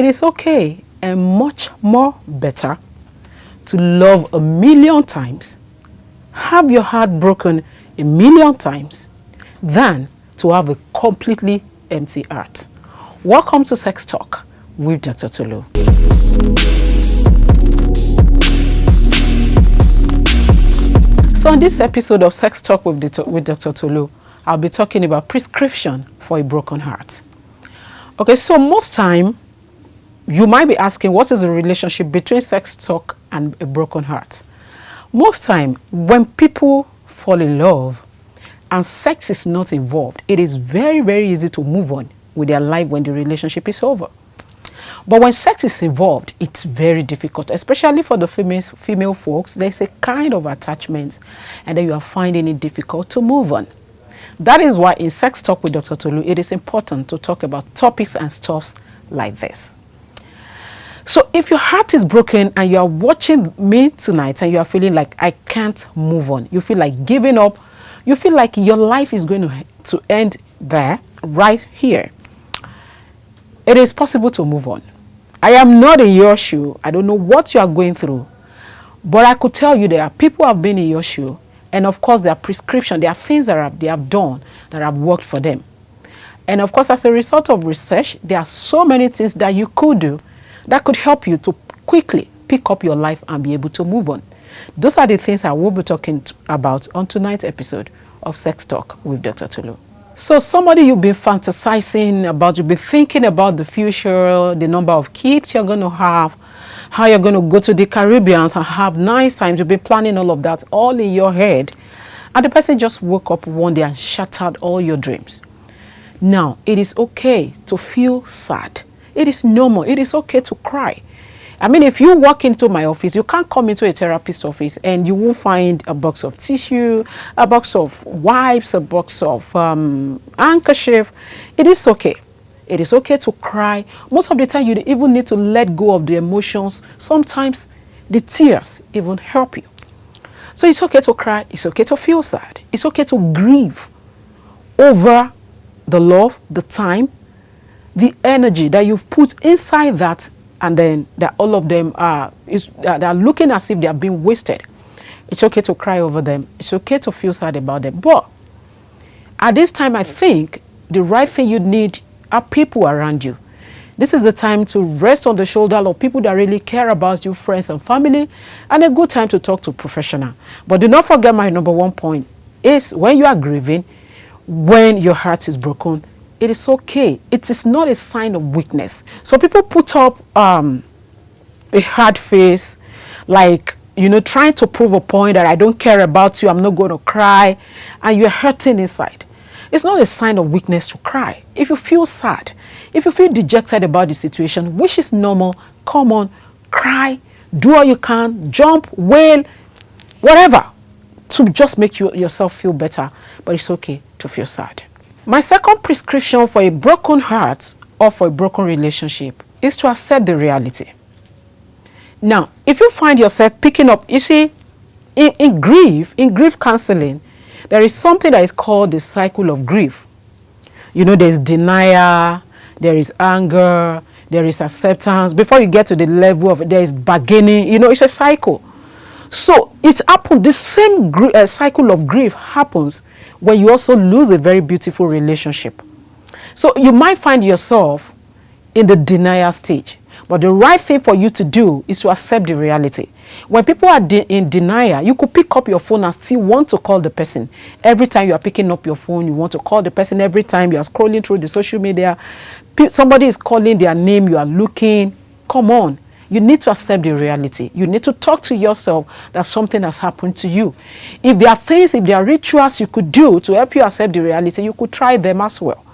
is okay and much more better to love a million times, have your heart broken a million times, than to have a completely empty heart. Welcome to Sex Talk with Dr. Tolu. So in this episode of Sex Talk with Dr. Tolu, I'll be talking about prescription for a broken heart. Okay, so most time, you might be asking, what is the relationship between sex talk and a broken heart? Most time, when people fall in love and sex is not involved, it is very, very easy to move on with their life when the relationship is over. But when sex is involved, it's very difficult, especially for the female folks. There's a kind of attachment, and then you are finding it difficult to move on. That is why in Sex Talk with Dr. Tolu, it is important to talk about topics and stuffs like this. So if your heart is broken and you are watching me tonight and you are feeling like I can't move on, you feel like giving up, you feel like your life is going to end there, right here, it is possible to move on. I am not in your shoe. I don't know what you are going through, but I could tell you there are people who have been in your shoe, and of course there are prescription, there are things that they have done that have worked for them. And of course, as a result of research, there are so many things that you could do that could help you to quickly pick up your life and be able to move on. Those are the things I will be talking about on tonight's episode of Sex Talk with Dr. Tolu. So somebody you've been fantasizing about, you've been thinking about the future, the number of kids you're going to have, how you're going to go to the Caribbean and have nice times. You've been planning all of that all in your head. And the person just woke up one day and shattered all your dreams. Now, it is okay to feel sad. It is normal. It is okay to cry. I mean, if you walk into my office, you can't come into a therapist's office and you will find a box of tissue, a box of wipes, a box of handkerchief. It is okay. It is okay to cry. Most of the time, you even need to let go of the emotions. Sometimes the tears even help you. So it's okay to cry. It's okay to feel sad. It's okay to grieve over the love, the time, the energy that you've put inside that, and then that all of them are looking as if they are being wasted. It's okay to cry over them. It's okay to feel sad about them. But at this time, I think the right thing you need are people around you. This is the time to rest on the shoulder of people that really care about you, friends and family, and a good time to talk to a professional. But do not forget my number one point is when you are grieving, when your heart is broken, it is okay. It is not a sign of weakness. So people put up a hard face, like, trying to prove a point that I don't care about you, I'm not going to cry, and you're hurting inside. It's not a sign of weakness to cry. If you feel sad, if you feel dejected about the situation, which is normal, come on, cry, do all you can, jump, wail, whatever, to just make yourself feel better. But it's okay to feel sad. My second prescription for a broken heart or for a broken relationship is to accept the reality. Now, if you find yourself picking up, you see, in grief counseling, there is something that is called the cycle of grief. There's denial, there is anger, there is acceptance. Before you get to the level of there is bargaining, it's a cycle. So it happens, the same cycle of grief happens when you also lose a very beautiful relationship. So you might find yourself in the denial stage. But the right thing for you to do is to accept the reality. When people are in denial, you could pick up your phone and still want to call the person. Every time you are picking up your phone, you want to call the person. Every time you are scrolling through the social media, somebody is calling their name, you are looking. Come on. You need to accept the reality. You need to talk to yourself that something has happened to you. If there are things, if there are rituals you could do to help you accept the reality, you could try them as well.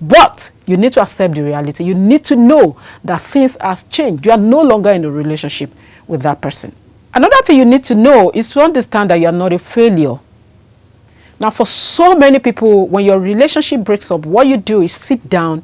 But you need to accept the reality. You need to know that things have changed. You are no longer in a relationship with that person. Another thing you need to know is to understand that you are not a failure. Now, for so many people, when your relationship breaks up, what you do is sit down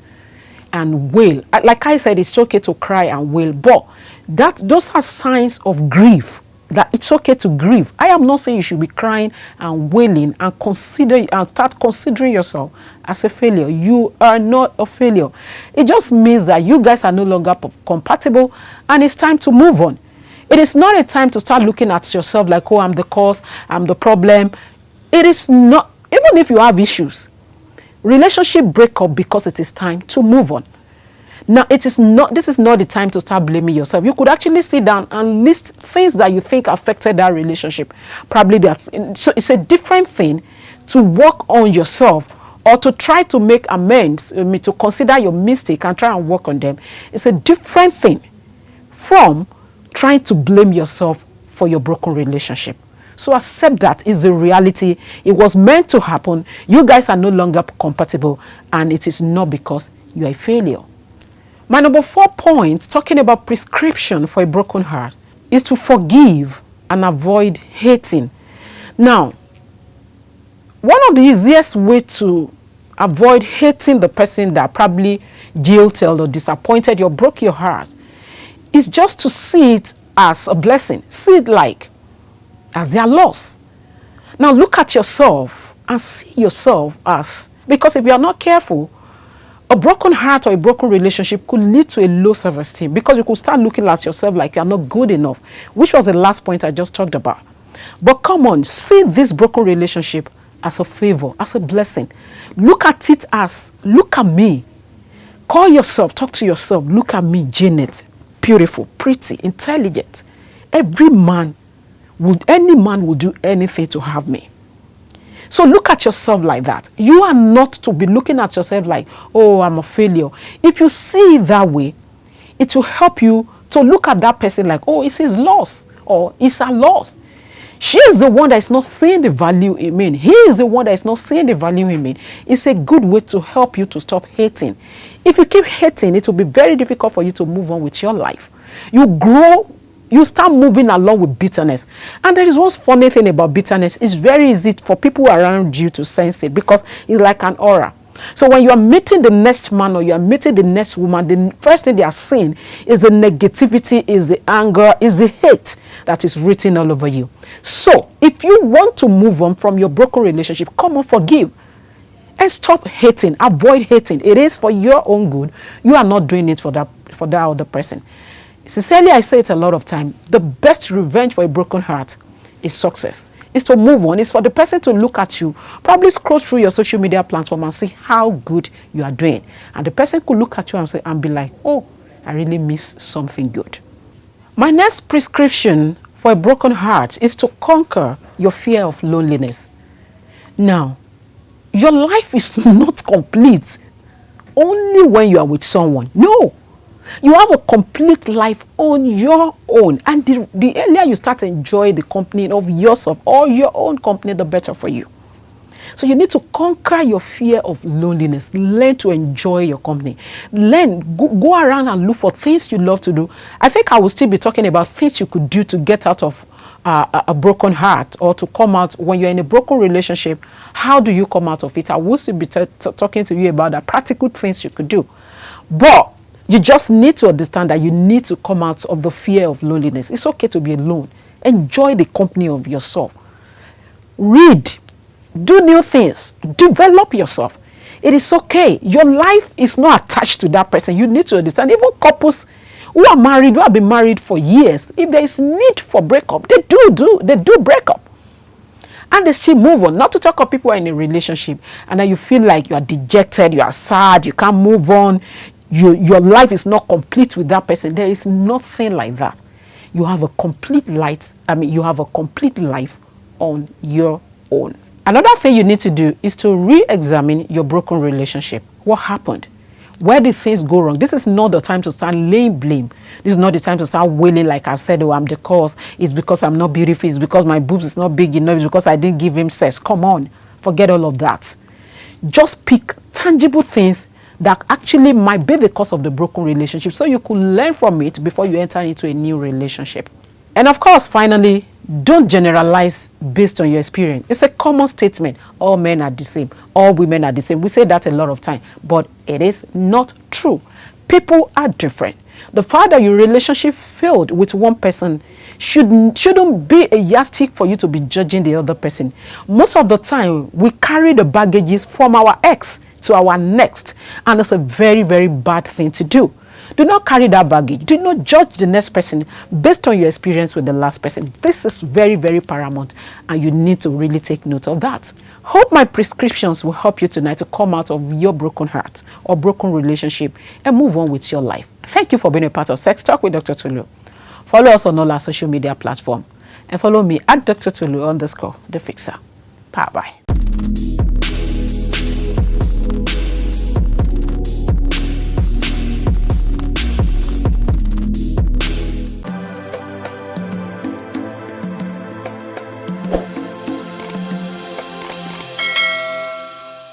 and wail. Like I said, it's okay to cry and wail, but those are signs of grief. that it's okay to grieve. I am not saying you should be crying and wailing and start considering yourself as a failure. You are not a failure. It just means that you guys are no longer compatible and it's time to move on. It is not a time to start looking at yourself like, oh, I'm the cause, I'm the problem. It is not, even if you have issues, relationship break up because it is time to move on. Now, this is not the time to start blaming yourself. You could actually sit down and list things that you think affected that relationship. Probably so it's a different thing to work on yourself or to try to make amends, to consider your mistake and try and work on them. It's a different thing from trying to blame yourself for your broken relationship. So accept that is the reality. It was meant to happen. You guys are no longer compatible and it is not because you are a failure. My number 4 point, talking about prescription for a broken heart, is to forgive and avoid hating. Now, one of the easiest way to avoid hating the person that probably jilted or disappointed you or broke your heart is just to see it as a blessing. See it like as their loss. Now look at yourself and see yourself as, because if you are not careful, a broken heart or a broken relationship could lead to a low self-esteem because you could start looking at yourself like you are not good enough, which was the last point I just talked about. But come on, see this broken relationship as a favor, as a blessing. Look at it as, look at me. Call yourself, talk to yourself, look at me, Janet, beautiful, pretty, intelligent. Any man would do anything to have me. So look at yourself like that. You are not to be looking at yourself like, oh, I'm a failure. If you see it that way, it will help you to look at that person like, oh, it's his loss or it's her loss. She is the one that is not seeing the value in me. He is the one that is not seeing the value in me. It's a good way to help you to stop hating. If you keep hating, it will be very difficult for you to move on with your life. You grow. You start moving along with bitterness. And there is one funny thing about bitterness. It's very easy for people around you to sense it because it's like an aura. So when you are meeting the next man or you are meeting the next woman, the first thing they are seeing is the negativity, is the anger, is the hate that is written all over you. So if you want to move on from your broken relationship, come on, forgive. And stop hating. Avoid hating. It is for your own good. You are not doing it for that other person. Sincerely, I say it a lot of time. The best revenge for a broken heart is success. It's to move on. It's for the person to look at you, probably scroll through your social media platform and see how good you are doing. And the person could look at you and say, and be like, oh, I really miss something good. My next prescription for a broken heart is to conquer your fear of loneliness. Now, your life is not complete only when you are with someone. No. You have a complete life on your own. And the earlier you start to enjoy the company of yourself or your own company, the better for you. So you need to conquer your fear of loneliness. Learn to enjoy your company. Go around and look for things you love to do. I think I will still be talking about things you could do to get out of a broken heart or to come out when you're in a broken relationship. How do you come out of it? I will still be talking to you about the practical things you could do. But you just need to understand that you need to come out of the fear of loneliness. It's okay to be alone. Enjoy the company of yourself. Read. Do new things. Develop yourself. It is okay. Your life is not attached to that person. You need to understand. Even couples who are married, who have been married for years, if there is need for breakup, they do break up. And they still move on. Not to talk of people who are in a relationship and then you feel like you are dejected, you are sad, you can't move on. Your life is not complete with that person. There is nothing like that. You have a complete life. You have a complete life on your own. Another thing you need to do is to re-examine your broken relationship. What happened? Where did things go wrong? This is not the time to start laying blame. This is not the time to start wailing like I said, oh, I'm the cause. It's because I'm not beautiful. It's because my boobs is not big enough. It's because I didn't give him sex. Come on. Forget all of that. Just pick tangible things that actually might be the cause of the broken relationship so you could learn from it before you enter into a new relationship. And of course, finally, don't generalize based on your experience. It's a common statement. All men are the same. All women are the same. We say that a lot of time, but it is not true. People are different. The fact that your relationship failed with one person shouldn't be a yardstick for you to be judging the other person. Most of the time, we carry the baggages from our ex to our next, and it's a very, very bad thing to do. Do not carry that baggage. Do not judge the next person based on your experience with the last person. This is very, very paramount, and you need to really take note of that. Hope my prescriptions will help you tonight to come out of your broken heart or broken relationship and move on with your life. Thank you for being a part of Sex Talk with Dr. Tolu. Follow us on all our social media platforms and follow me at Dr. Tolu _ the Fixer. Bye bye.